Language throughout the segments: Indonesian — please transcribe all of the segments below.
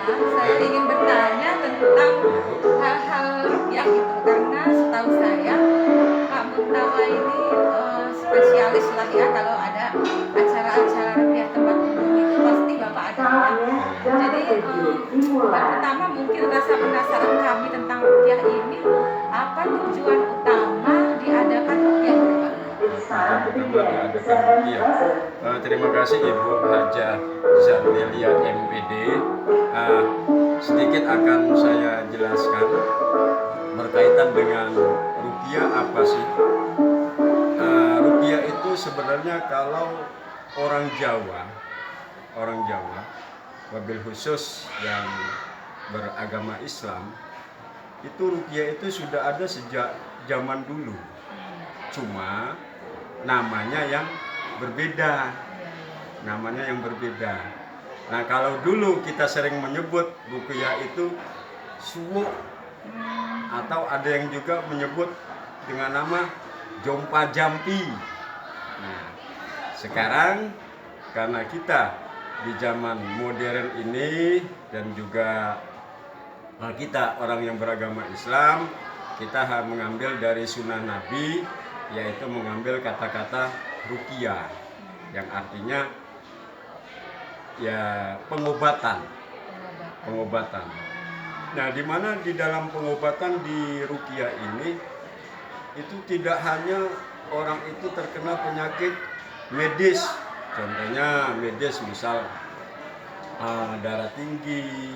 saya ingin bertanya tentang hal-hal rukyah gitu, karena setahu saya Pak Muntawa ini spesialis lah ya, kalau ada acara-acara rukyah tempat umum itu pasti Bapak ada ya. Jadi pertama mungkin rasa penasaran kami tentang rukyah ini, apa tujuan utama diadakan rukyah itu Pak? Terima kasih Ibu Hajah Zarnelia MPD. Sedikit akan saya jelaskan berkaitan dengan rukyah apa sih. Rukyah itu sebenarnya kalau orang Jawa, wabil khusus yang beragama Islam, itu rukyah itu sudah ada sejak zaman dulu. Cuma namanya yang berbeda. Nah, kalau dulu kita sering menyebut rukyah itu suwuk, atau ada yang juga menyebut dengan nama jompa jampi. Nah, sekarang karena kita di zaman modern ini dan juga kita orang yang beragama Islam, kita mengambil dari sunnah Nabi, yaitu mengambil kata-kata rukyah yang artinya ya pengobatan. Nah, di mana di dalam pengobatan di rukyah ini itu tidak hanya orang itu terkena penyakit medis, contohnya medis misal darah tinggi,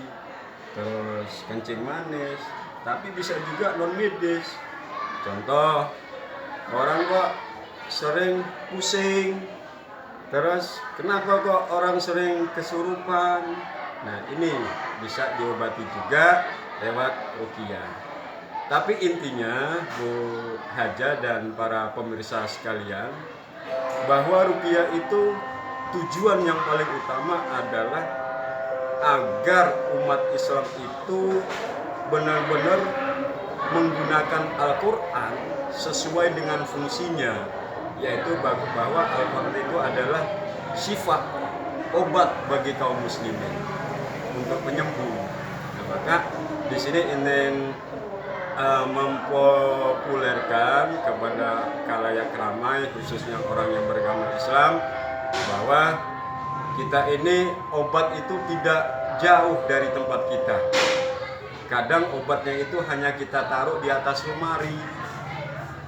terus kencing manis, tapi bisa juga non medis. Contoh, orang kok sering pusing, terus kenapa kok orang sering kesurupan. Nah, ini bisa diobati juga lewat rukyah. Tapi intinya Bu Haja dan para pemirsa sekalian, bahwa rukyah itu tujuan yang paling utama adalah agar umat Islam itu benar-benar menggunakan Al-Quran sesuai dengan fungsinya, yaitu bahwa Al-Quran itu adalah syifa, obat bagi kaum muslimin untuk penyembuh. Nah, maka di sini ingin mempopulerkan kepada khalayak ramai, khususnya orang yang beragama Islam, bahwa kita ini obat itu tidak jauh dari tempat kita. Kadang obatnya itu hanya kita taruh di atas lemari,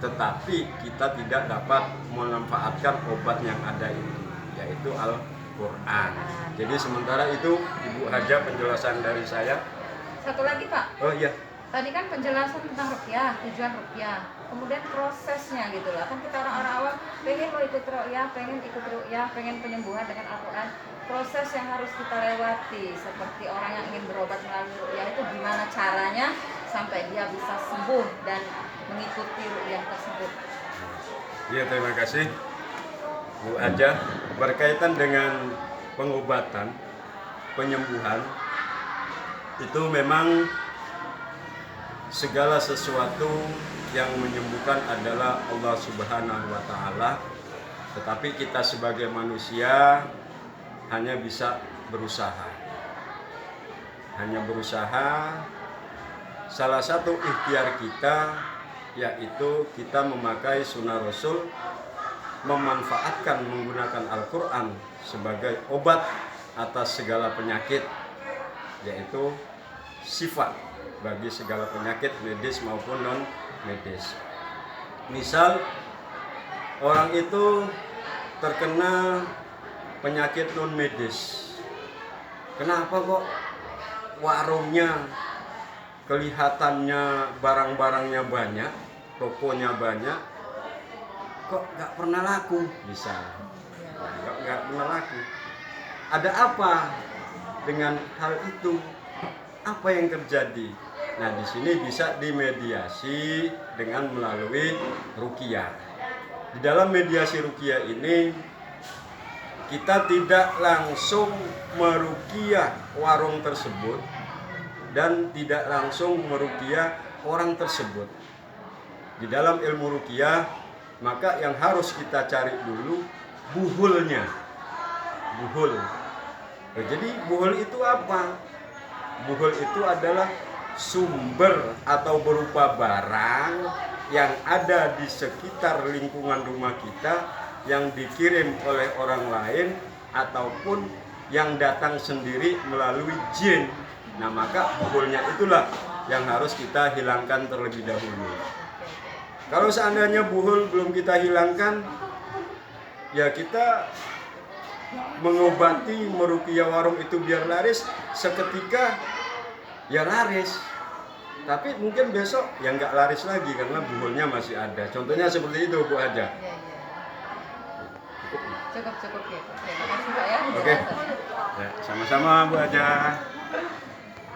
tetapi kita tidak dapat memanfaatkan obat yang ada itu, yaitu Al-Quran. Jadi sementara itu Ibu Haja penjelasan dari saya. Satu lagi Pak. Oh iya. Tadi kan penjelasan tentang rukyah, tujuan rukyah, kemudian prosesnya gitu lah. Kan kita orang-orang awam pengen mau ikut rukyah, pengen penyembuhan dengan Al-Quran. Proses yang harus kita lewati, seperti orang yang ingin berobat melalui rukyah, itu gimana caranya sampai dia bisa sembuh dan mengikuti rukyah tersebut. Iya, terima kasih Bu Haja. Berkaitan dengan pengobatan, penyembuhan, itu memang segala sesuatu yang menyembuhkan adalah Allah Subhanahu wa Ta'ala, tetapi kita sebagai manusia hanya bisa berusaha. Salah satu ikhtiar kita yaitu kita memakai sunnah Rasul, memanfaatkan menggunakan Al-Quran sebagai obat atas segala penyakit, yaitu sifat bagi segala penyakit medis maupun non medis. Misal orang itu terkena penyakit non medis, kenapa kok warungnya kelihatannya barang-barangnya banyak, tokonya banyak, kok nggak pernah laku, misal nggak pernah laku. Ada apa dengan hal itu? Apa yang terjadi? Nah, di sini bisa dimediasi dengan melalui rukyah. Di dalam mediasi rukyah ini kita tidak langsung merukyah warung tersebut dan tidak langsung merukyah orang tersebut. Di dalam ilmu rukyah, maka yang harus kita cari dulu buhulnya. Buhul. Nah, jadi buhul itu apa? buhul itu adalah sumber atau berupa barang yang ada di sekitar lingkungan rumah kita yang dikirim oleh orang lain ataupun yang datang sendiri melalui jin. Nah, maka buhulnya itulah yang harus kita hilangkan terlebih dahulu. Kalau seandainya buhul belum kita hilangkan, ya kita mengobati meruqyah warung itu biar laris, seketika ya laris. Tapi mungkin besok ya nggak laris lagi karena buhulnya masih ada. Contohnya seperti itu, Bu Haja. Iya, iya. Cukup ya. Terima kasih Pak ya. Oke. Ya, sama-sama Bu Haja.